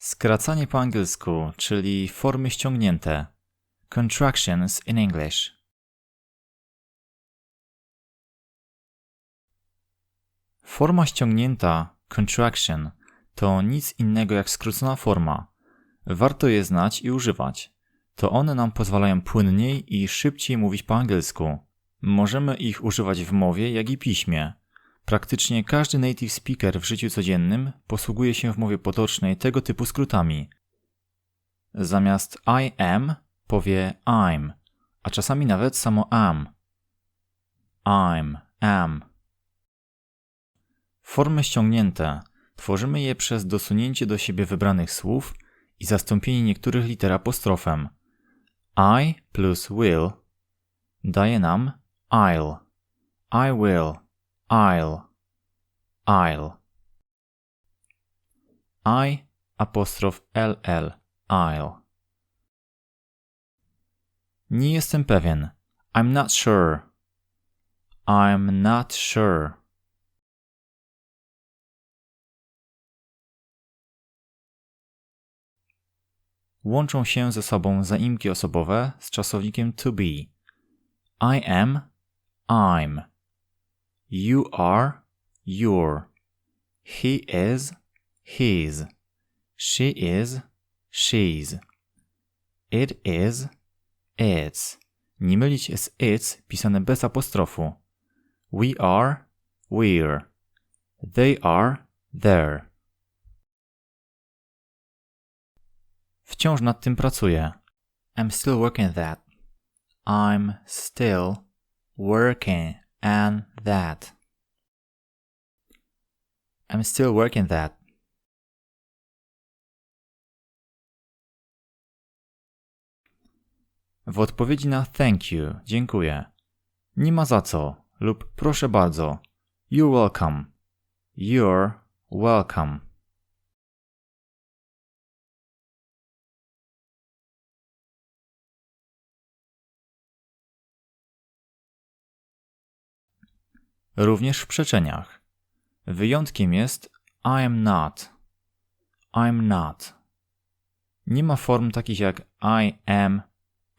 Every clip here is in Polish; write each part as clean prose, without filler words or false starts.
Skracanie po angielsku, czyli formy ściągnięte. Contractions in English. Forma ściągnięta, contraction, to nic innego jak skrócona forma. Warto je znać i używać. To one nam pozwalają płynniej i szybciej mówić po angielsku. Możemy ich używać w mowie, jak i piśmie. Praktycznie każdy native speaker w życiu codziennym posługuje się w mowie potocznej tego typu skrótami. Zamiast I am powie I'm, a czasami nawet samo am. I'm, am. Formy ściągnięte. Tworzymy je przez dosunięcie do siebie wybranych słów i zastąpienie niektórych liter apostrofem. I plus will daje nam I'll. I will. I'll. I'll. I apostrof ll. I'll. Nie jestem pewien. I'm not sure. I'm not sure. Łączą się ze sobą zaimki osobowe z czasownikiem to be. I am, I'm. You are, you're. He is, he's. She is, she's. It is, it's. Nie mylić z it's pisane bez apostrofu. We are, we're. They are, they're. Wciąż nad tym pracuję. I'm still working that. I'm still working on that. I'm still working that. W odpowiedzi na thank you, dziękuję. Nie ma za co lub proszę bardzo. You're welcome. You're welcome. Również w przeczeniach. Wyjątkiem jest I am not. I'm not. Nie ma form takich jak I am,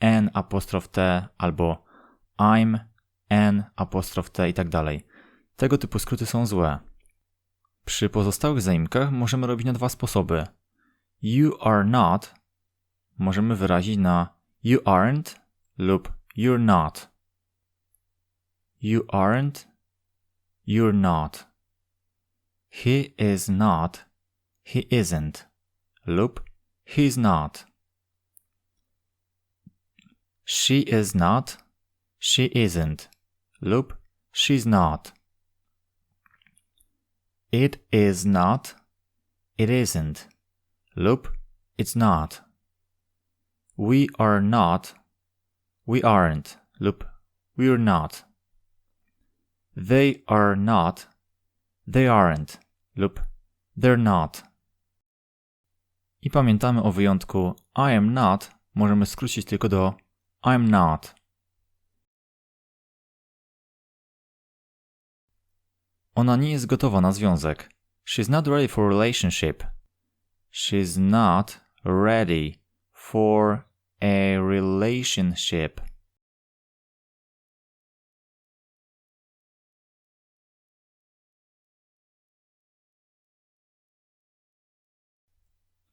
n apostrof t albo I'm, n apostrof t i tak dalej. Tego typu skróty są złe. Przy pozostałych zaimkach możemy robić na dwa sposoby. You are not możemy wyrazić na you aren't lub you're not. You aren't, you're not. He is not, he isn't. Lub he's not. She is not, she isn't. Lub she's not. It is not, it isn't. Lub it's not. We are not, we aren't. Lub we're not. They are not, they aren't. Lub they're not. I pamiętamy o wyjątku I am not możemy skrócić tylko do I'm not. Ona nie jest gotowa na związek. She's not ready for a relationship. She's not ready for a relationship.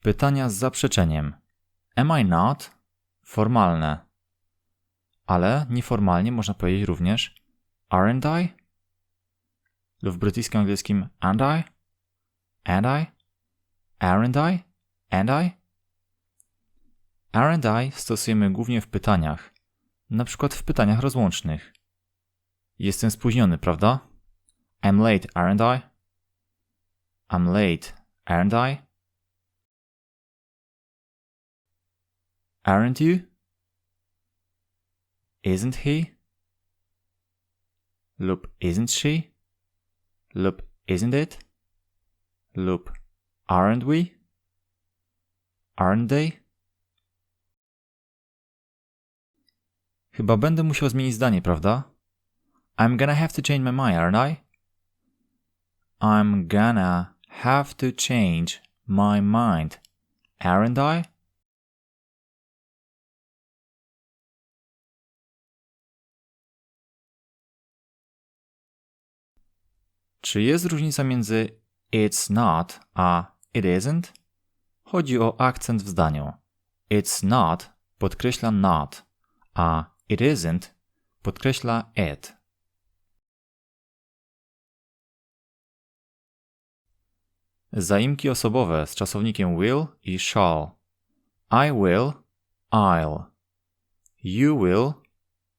Pytania z zaprzeczeniem. Am I not? Formalne. Ale nieformalnie można powiedzieć również aren't I? Lub w brytyjskim angielskim and I? And I? Aren't I? And I? Aren't I stosujemy głównie w pytaniach, na przykład w pytaniach rozłącznych. Jestem spóźniony, prawda? I'm late, aren't I? I'm late, aren't I? Aren't you? Isn't he? Lub isn't she? Lub isn't it? Lub aren't we? Aren't they? Chyba będę musiał zmienić zdanie, prawda? I'm gonna have to change my mind, aren't I? I'm gonna have to change my mind, aren't I? Czy jest różnica między it's not a it isn't? Chodzi o akcent w zdaniu. It's not podkreśla not, a it isn't podkreśla it. Zaimki osobowe z czasownikiem will i shall. I will, I'll. You will,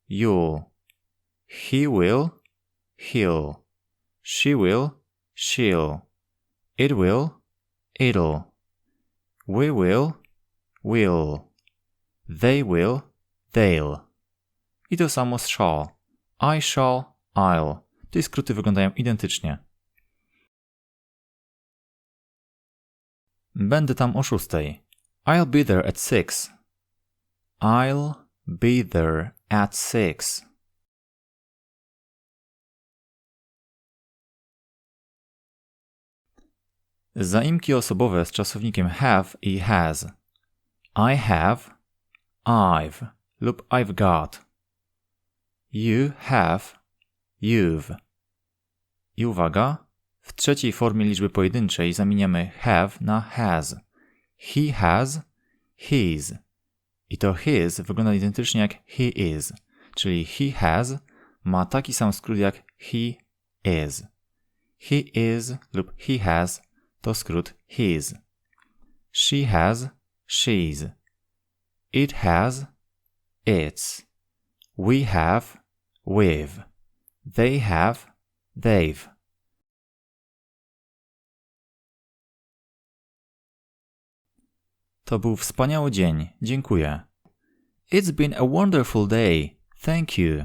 you'll. He will, he'll. She will, she'll. It will, it'll. We will, we'll. They will, they'll. I to samo z shall. I shall, I'll. Te skróty wyglądają identycznie. Będę tam o 6. I'll be there at 6. I'll be there at 6. Zaimki osobowe z czasownikiem have i has. I have, I've lub I've got. You have, you've. I uwaga, w trzeciej formie liczby pojedynczej zamieniamy have na has. He has, his. I to his wygląda identycznie jak he is, czyli he has ma taki sam skrót jak he is. He is lub he has to skrót his. She has, she's. It has, its. We have, we've. They have, they've. To był wspaniały dzień. Dziękuję. It's been a wonderful day. Thank you.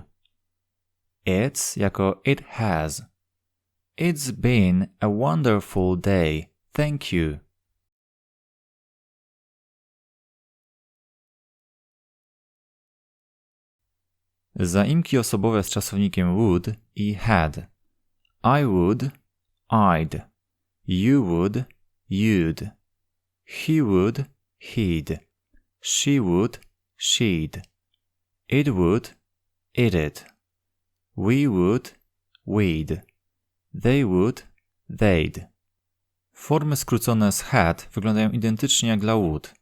It's jako it has. It's been a wonderful day. Thank you. Zaimki osobowe z czasownikiem would i had. I would, I'd. You would, you'd. He would, he'd. She would, she'd. It would, it'd. We would, we'd. They would, they'd. Formy skrócone z had wyglądają identycznie jak dla would.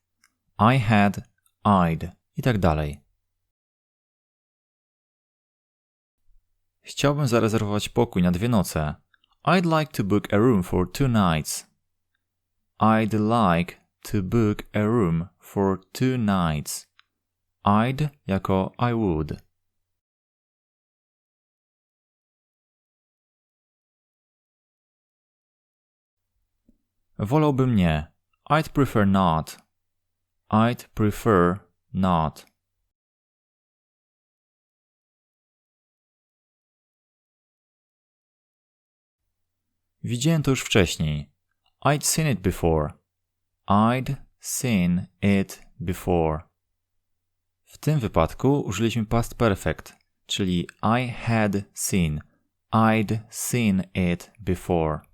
I had, I'd i tak dalej. Chciałbym zarezerwować pokój na 2 noce. I'd like to book a room for 2 nights. I'd like to book a room for 2 nights. I'd jako I would. Wolałbym nie. I'd prefer not. I'd prefer not. Widziałem to już wcześniej. I'd seen it before. I'd seen it before. W tym wypadku użyliśmy past perfect, czyli I had seen. I'd seen it before.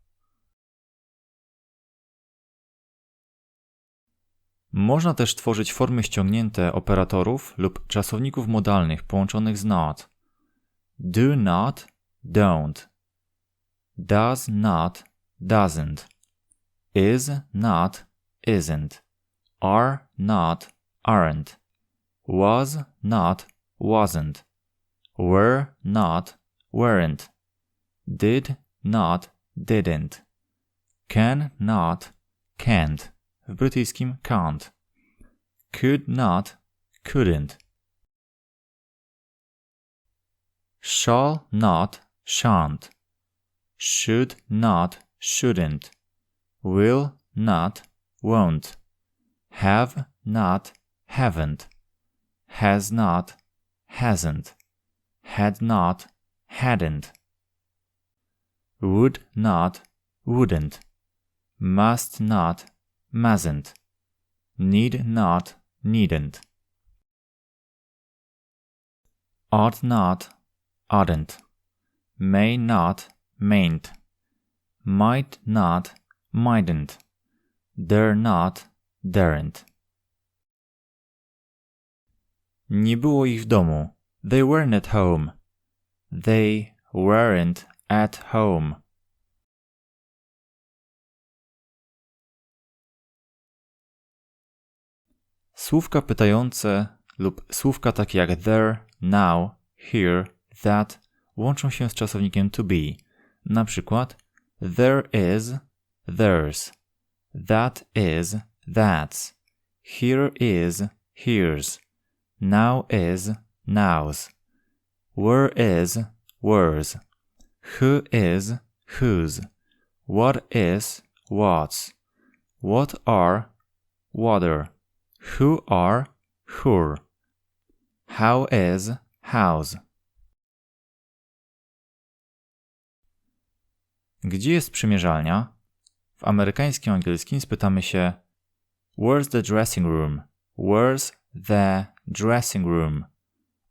Można też tworzyć formy ściągnięte operatorów lub czasowników modalnych połączonych z not. Do not, don't. Does not, doesn't. Is not, isn't. Are not, aren't. Was not, wasn't. Were not, weren't. Did not, didn't. Can not, can't. W brytyjskim can't. Could not, couldn't. Shall not, shan't. Should not, shouldn't. Will not, won't. Have not, haven't. Has not, hasn't. Had not, hadn't. Would not, wouldn't. Must not, mustn't. Need not, needn't. Ought not, oughtn't. May not, mayn't. Might not, mightn't. Dare not, daren't. Nie było ich w domu. They weren't at home. They weren't at home. Słówka pytające lub słówka takie jak there, now, here, that łączą się z czasownikiem to be. Na przykład there is, there's. That is, that's. Here is, here's. Now is, now's. Where is, where's. Who is, whose. What is, what's. What are, what're. Who are, who're. How is, how's. Gdzie jest przymierzalnia? W amerykańskim angielskim spytamy się Where's the dressing room? Where's the dressing room?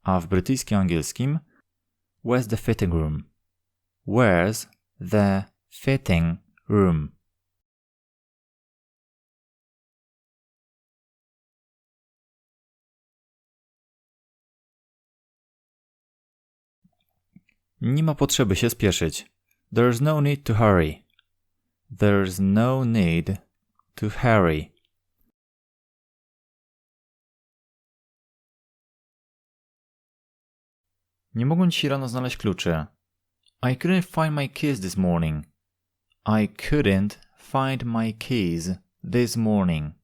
A w brytyjskim angielskim Where's the fitting room? Where's the fitting room? Nie ma potrzeby się spieszyć. There's no need to hurry. There's no need to hurry. Nie mogłem dzisiaj rano znaleźć kluczy. I couldn't find my keys this morning. I couldn't find my keys this morning.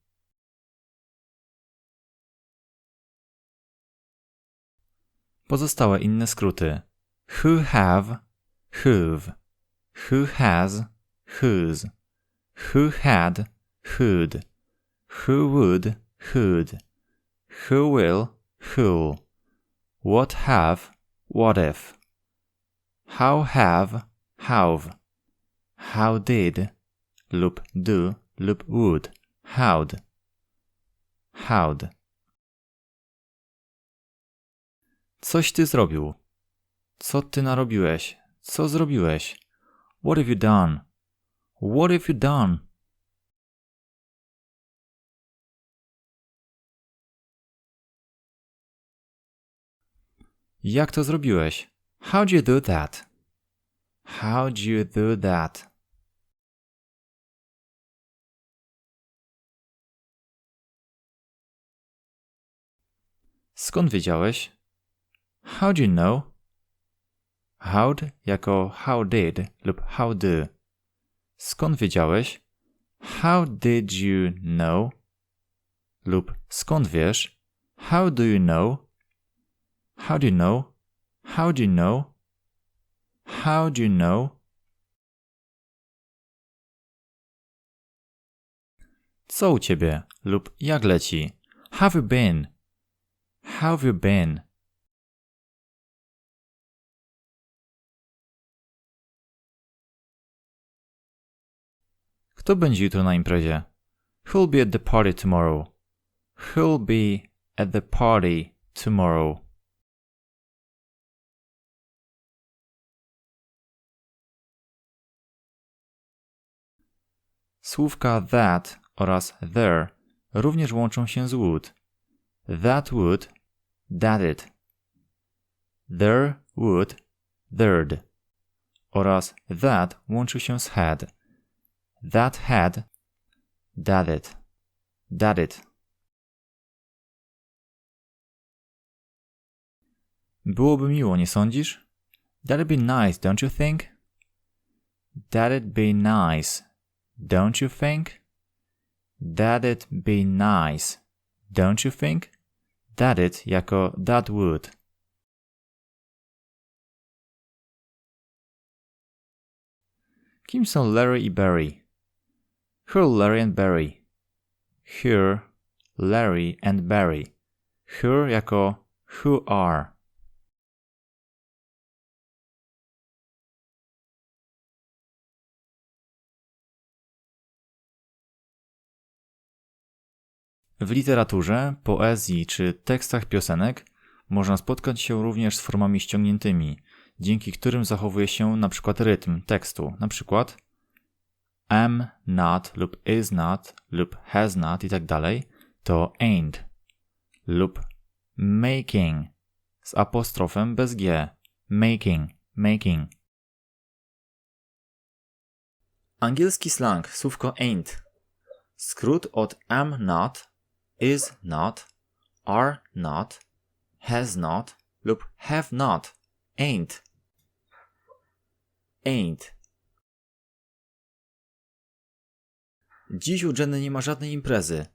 Pozostałe inne skróty. Who have, who've. Who has, whose. Who had, who'd. Who would, who'd. Who will, who'll. What have, what if. How have, how've. How did lub do lub would. How'd. How'd. Coś ty zrobił. Co ty narobiłeś? Co zrobiłeś? What have you done? What have you done? Jak to zrobiłeś? How'd you do that? How'd you do that? Skąd wiedziałeś? How'd you know? How'd jako how did lub how do. Skąd wiedziałeś? How did you know? Lub skąd wiesz? How do you know? How do you know? How do you know? How do you know? Co u ciebie? Lub jak leci? Have you been? How have you been? Kto będzie jutro na imprezie? Who'll be at the party tomorrow? Who'll be at the party tomorrow? Słówka that oraz there również łączą się z would. That would, that it. There would, there'd. Oraz that łączy się z had. That had, that it, that it. Byłoby miło, nie sądzisz? That'd be nice, don't you think? That'd be nice, don't you think? That'd be nice, don't you think? That it jako that would. Kim są Larry i Barry? Who are Larry and Barry? Here, Larry and Barry. Here jako who are. W literaturze, poezji czy tekstach piosenek można spotkać się również z formami ściągniętymi, dzięki którym zachowuje się np. rytm tekstu, np. am not lub is not lub has not i tak dalej, to ain't lub making z apostrofem bez g. Making, making. Angielski slang, słówko ain't. Skrót od am not, is not, are not, has not lub have not. Ain't. Ain't. Dziś u Jenny nie ma żadnej imprezy.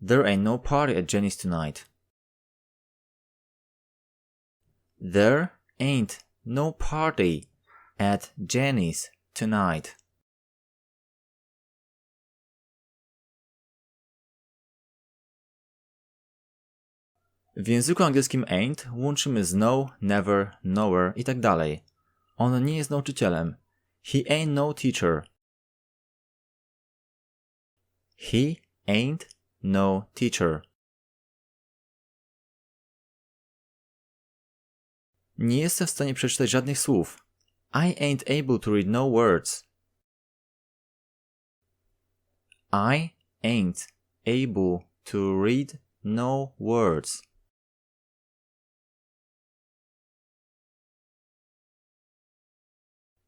There ain't no party at Jenny's tonight. There ain't no party at Jenny's tonight. W języku angielskim ain't łączymy z no, never, nowhere i tak dalej. On nie jest nauczycielem. He ain't no teacher. He ain't no teacher. Nie jestem w stanie przeczytać żadnych słów. I ain't able to read no words. I ain't able to read no words.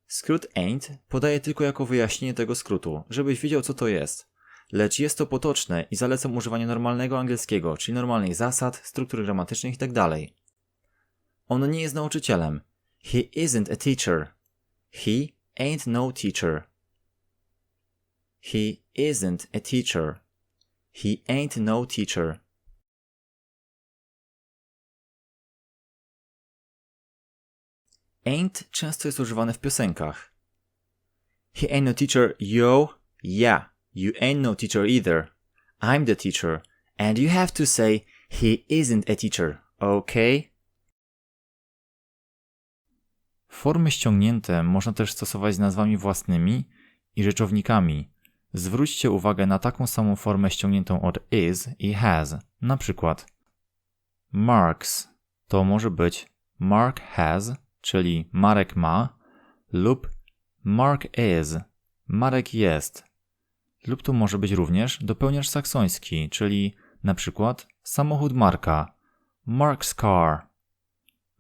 Skrót ain't podaję tylko jako wyjaśnienie tego skrótu, żebyś wiedział co to jest. Lecz jest to potoczne i zalecam używanie normalnego angielskiego, czyli normalnych zasad, struktur gramatycznych itd. On nie jest nauczycielem. He isn't a teacher. He ain't no teacher. He isn't a teacher. He ain't no teacher. Ain't często jest używane w piosenkach. He ain't no teacher, yo, yeah, you ain't no teacher either. I'm the teacher, and you have to say he isn't a teacher, okay? Formy ściągnięte można też stosować z nazwami własnymi i rzeczownikami. Zwróćcie uwagę na taką samą formę ściągniętą od is i has. Na przykład Marks to może być Mark has, czyli Marek ma, lub Mark is, Marek jest. Lub to może być również dopełniacz saksoński, czyli na przykład samochód Marka, Mark's car,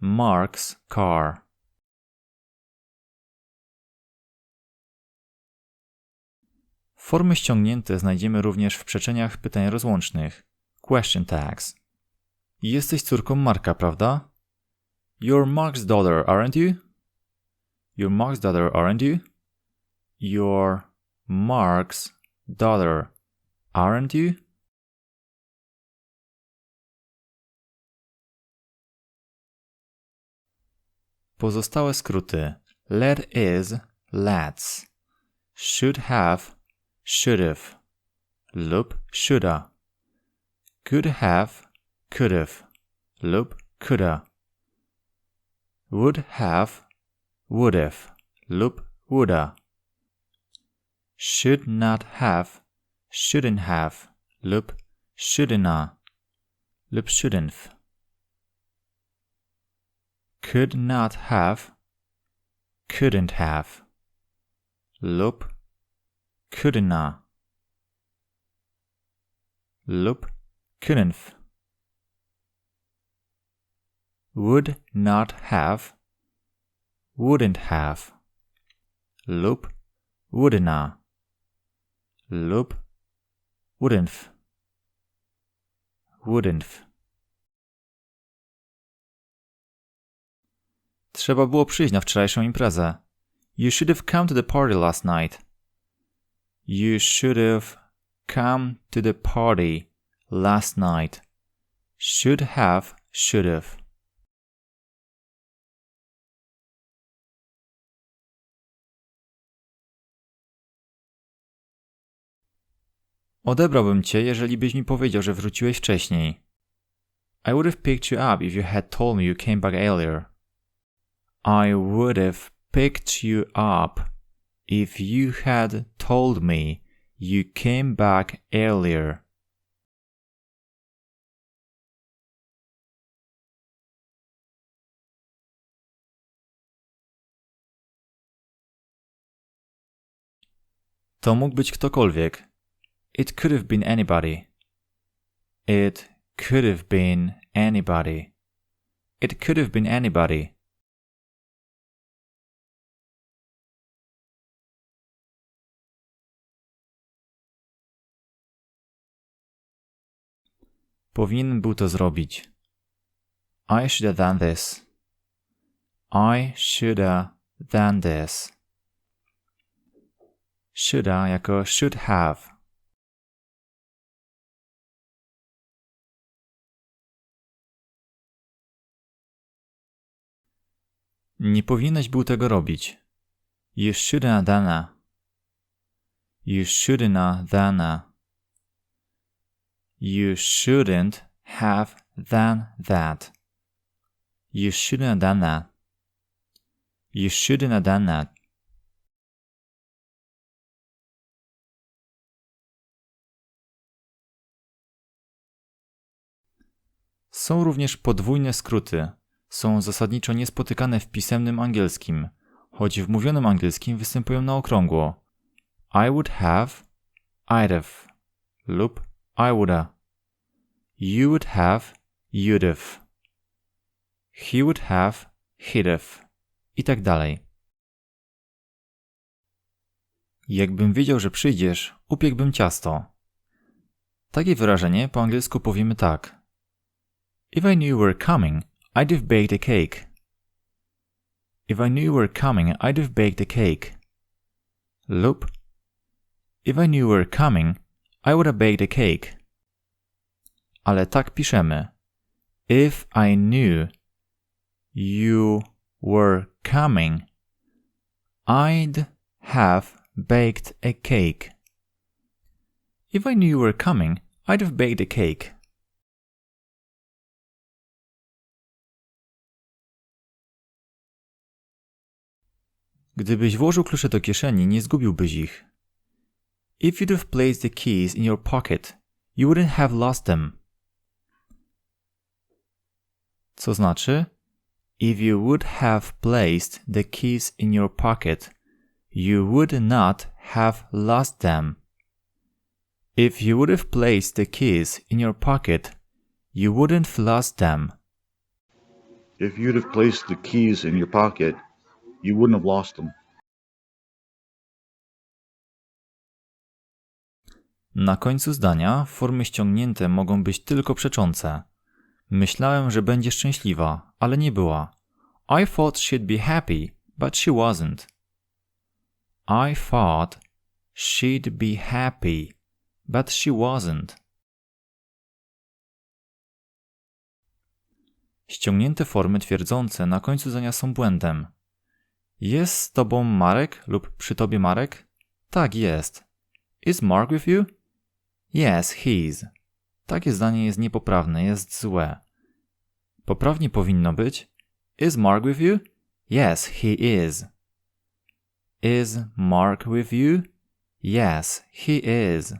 Mark's car. Formy ściągnięte znajdziemy również w przeczeniach pytań rozłącznych, question tags. Jesteś córką Marka, prawda? You're Mark's daughter, aren't you? You're Mark's daughter, aren't you? You're Mark's daughter, aren't you? Pozostałe skróty let is, let's, should have, should've lub shoulda, could have, could've lub coulda, would have, would've lub woulda, should not have, shouldn't have lub shouldn't lub shouldn't, could not have, couldn't have lub couldn't lub couldn't, would not have, wouldn't have lub wouldn't lub wouldn't. Trzeba było przyjść na wczorajszą imprezę. You should have come to the party last night. You should have come to the party last night. Should have, should have. Odebrałbym cię, jeżeli byś mi powiedział, że wróciłeś wcześniej. I would have picked you up if you had told me you came back earlier. I would have picked you up if you had told me you came back earlier. To mógł być ktokolwiek. It could have been anybody. It could have been anybody. It could have been anybody. Powinien był to zrobić. I should have done this. I should have done this. Shoulda jako should have. Nie powinieneś był tego robić. You shouldn't have done that. You shouldn't have done that. You shouldn't have done that. You shouldn't have done that. You shouldn't have done that. Są również podwójne skróty. Są zasadniczo niespotykane w pisemnym angielskim, choć w mówionym angielskim występują na okrągło. I would have, I'd have lub I woulda. You would have, you'd have. He would have, he'd have. I tak dalej. Jakbym wiedział, że przyjdziesz, upiekłbym ciasto. Takie wyrażenie po angielsku powiemy tak. If I knew you were coming, I'd have baked a cake. If I knew you were coming, I'd have baked a cake. Lub If I knew you were coming, I would have baked a cake. Ale tak piszemy. If I knew you were coming, I'd have baked a cake. If I knew you were coming, I'd have baked a cake. Gdybyś włożył klucze do kieszeni, nie zgubiłbyś ich. If you'd have placed the keys in your pocket, you wouldn't have lost them. Co znaczy? If you would have placed the keys in your pocket, you would not have lost them. If you would have placed the keys in your pocket, you wouldn't have lost them. If you'd have placed the keys in your pocket, you wouldn't have lost them. Na końcu zdania formy ściągnięte mogą być tylko przeczące. Myślałem, że będzie szczęśliwa, ale nie była. I thought she'd be happy, but she wasn't. I thought she'd be happy, but she wasn't. Ściągnięte formy twierdzące na końcu zdania są błędem. Jest z tobą Marek lub przy tobie Marek? Tak, jest. Is Mark with you? Yes, he's. Takie zdanie jest niepoprawne, jest złe. Poprawnie powinno być Is Mark with you? Yes, he is. Is Mark with you? Yes, he is.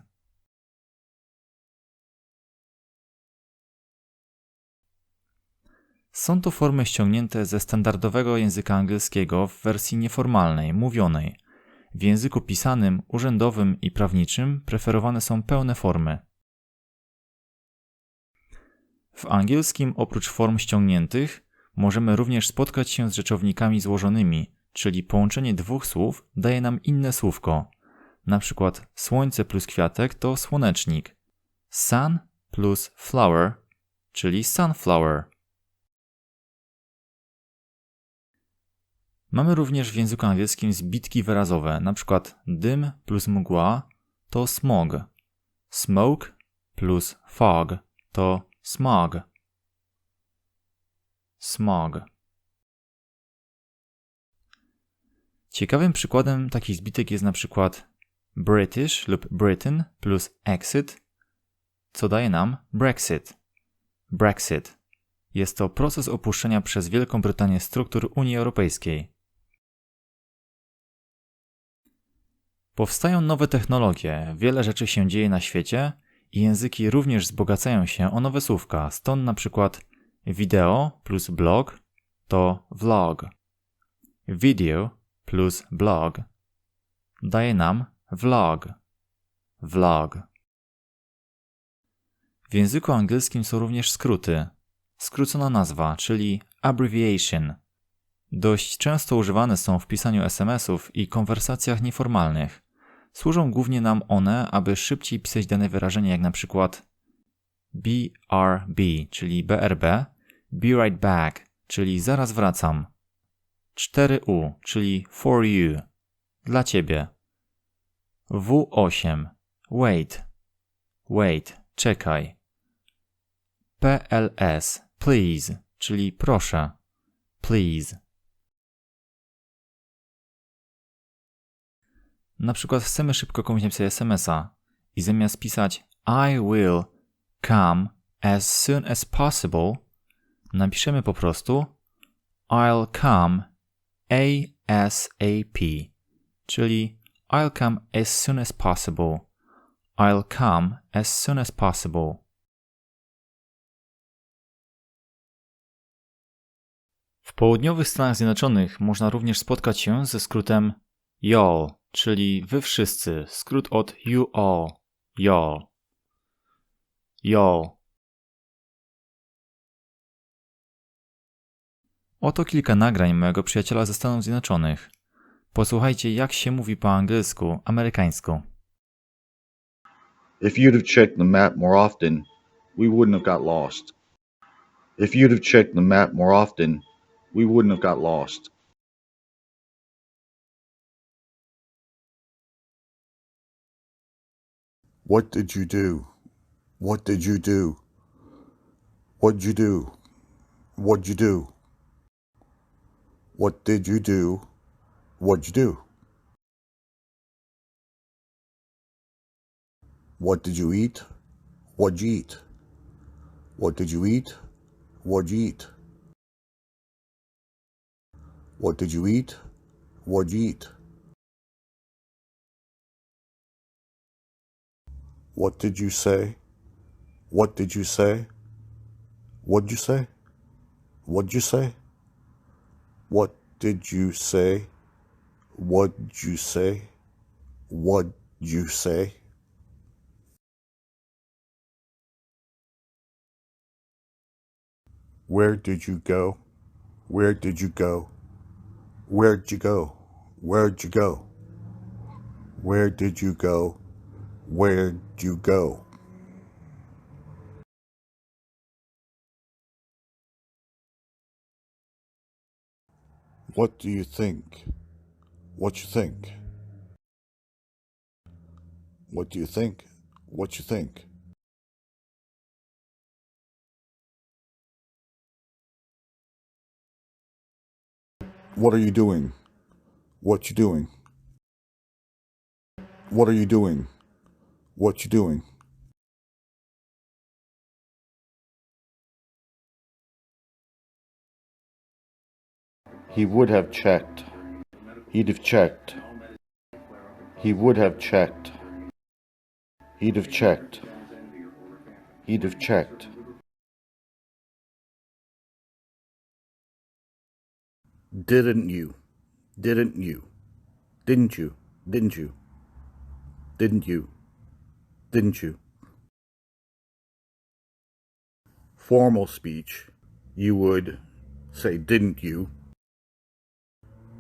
Są to formy ściągnięte ze standardowego języka angielskiego w wersji nieformalnej, mówionej. W języku pisanym, urzędowym i prawniczym preferowane są pełne formy. W angielskim oprócz form ściągniętych możemy również spotkać się z rzeczownikami złożonymi, czyli połączenie dwóch słów daje nam inne słówko. Na przykład słońce plus kwiatek to słonecznik. Sun plus flower, czyli sunflower. Mamy również w języku angielskim zbitki wyrazowe, na przykład dym plus mgła to smog. Smoke plus fog to smog. Smog. Ciekawym przykładem takich zbitek jest na przykład British lub Britain plus exit, co daje nam Brexit. Brexit. Jest to proces opuszczenia przez Wielką Brytanię struktur Unii Europejskiej. Powstają nowe technologie, wiele rzeczy się dzieje na świecie i języki również wzbogacają się o nowe słówka, stąd na przykład wideo plus blog to vlog. Video plus blog daje nam vlog, vlog. W języku angielskim są również skróty. Skrócona nazwa, czyli abbreviation. Dość często używane są w pisaniu SMS-ów i konwersacjach nieformalnych. Służą głównie nam one, aby szybciej pisać dane wyrażenie, jak na przykład BRB, czyli BRB, be right back, czyli zaraz wracam. 4U, czyli for you, dla ciebie. W8, wait, wait, czekaj. PLS, please, czyli proszę, please. Na przykład chcemy szybko komuś napisać SMS-a i zamiast pisać I will come as soon as possible, napiszemy po prostu I'll come ASAP, czyli I'll come as soon as possible. I'll come as soon as possible. W południowych Stanach Zjednoczonych można również spotkać się ze skrótem y'all, czyli wy wszyscy, skrót od you all, y'all. Y'all. Oto kilka nagrań mojego przyjaciela ze Stanów Zjednoczonych. Posłuchajcie, jak się mówi po angielsku, amerykańsku. If you'd have checked the map more often, we wouldn't have got lost. If you'd have checked the map more often, we wouldn't have got lost. What did you do? What did you do? What'd you do? What'd you do? What did you do? What'd you do? What did you eat? What'd you eat? What did you eat? What'd you eat? What did you eat? What'd you eat? What did you say? What did you say? What'd you say? What'd you say? What did you say? What'd you say? What'd you say? Where did you go? Where did you go? Where'd you go? Where'd you go? Where did you go? Where'd you go? What do you think? What you think? What do you think? What you think? What are you doing? What you doing? What are you doing? What you doing? He would have checked. He'd have checked. He would have checked. He'd have checked. He'd have checked. Didn't you? Didn't you? Didn't you? Didn't you? Didn't you? Didn't you? Formal speech, you would say, didn't you?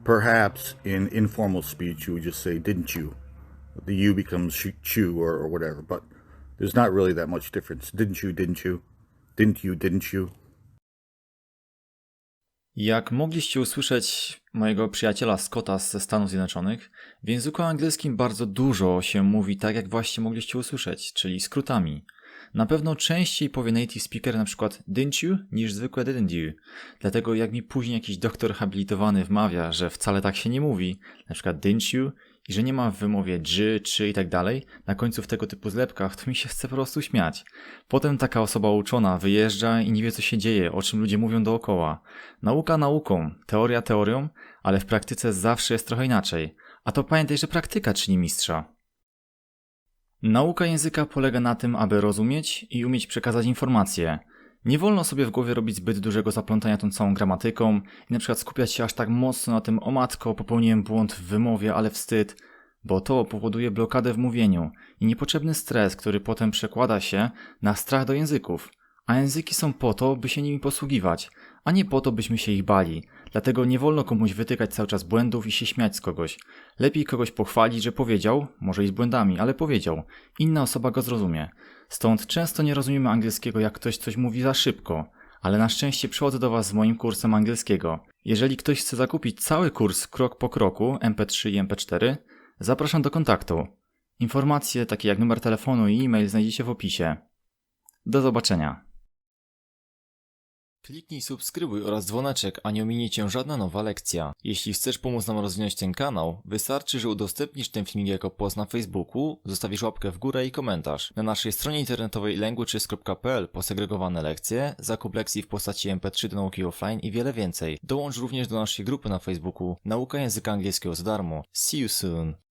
Perhaps in informal speech, you would just say, didn't you? The you becomes chew or whatever, but there's not really that much difference. Didn't you? Didn't you? Didn't you? Didn't you? Jak mogliście usłyszeć mojego przyjaciela Scotta ze Stanów Zjednoczonych, w języku angielskim bardzo dużo się mówi tak, jak właśnie mogliście usłyszeć, czyli skrótami. Na pewno częściej powie native speaker na przykład didn't you niż zwykłe didn't you. Dlatego jak mi później jakiś doktor habilitowany wmawia, że wcale tak się nie mówi, na przykład didn't you, i że nie ma w wymowie czy i tak dalej, na końcu w tego typu zlepkach, to mi się chce po prostu śmiać. Potem taka osoba uczona wyjeżdża i nie wie, co się dzieje, o czym ludzie mówią dookoła. Nauka nauką, teoria teorią, ale w praktyce zawsze jest trochę inaczej. A to pamiętaj, że praktyka czyni mistrza. Nauka języka polega na tym, aby rozumieć i umieć przekazać informacje. Nie wolno sobie w głowie robić zbyt dużego zaplątania tą całą gramatyką i na przykład skupiać się aż tak mocno na tym, o matko, popełniłem błąd w wymowie, ale wstyd, bo to powoduje blokadę w mówieniu i niepotrzebny stres, który potem przekłada się na strach do języków. A języki są po to, by się nimi posługiwać, a nie po to, byśmy się ich bali. Dlatego nie wolno komuś wytykać cały czas błędów i się śmiać z kogoś. Lepiej kogoś pochwalić, że powiedział, może i z błędami, ale powiedział. Inna osoba go zrozumie. Stąd często nie rozumiemy angielskiego, jak ktoś coś mówi za szybko. Ale na szczęście przychodzę do Was z moim kursem angielskiego. Jeżeli ktoś chce zakupić cały kurs krok po kroku, MP3 i MP4, zapraszam do kontaktu. Informacje takie jak numer telefonu i e-mail znajdziecie w opisie. Do zobaczenia. Kliknij subskrybuj oraz dzwoneczek, a nie ominie Cię żadna nowa lekcja. Jeśli chcesz pomóc nam rozwinąć ten kanał, wystarczy, że udostępnisz ten filmik jako post na Facebooku, zostawisz łapkę w górę i komentarz. Na naszej stronie internetowej languages.pl posegregowane lekcje, zakup lekcji w postaci MP3 do nauki offline i wiele więcej. Dołącz również do naszej grupy na Facebooku Nauka języka angielskiego za darmo. See you soon!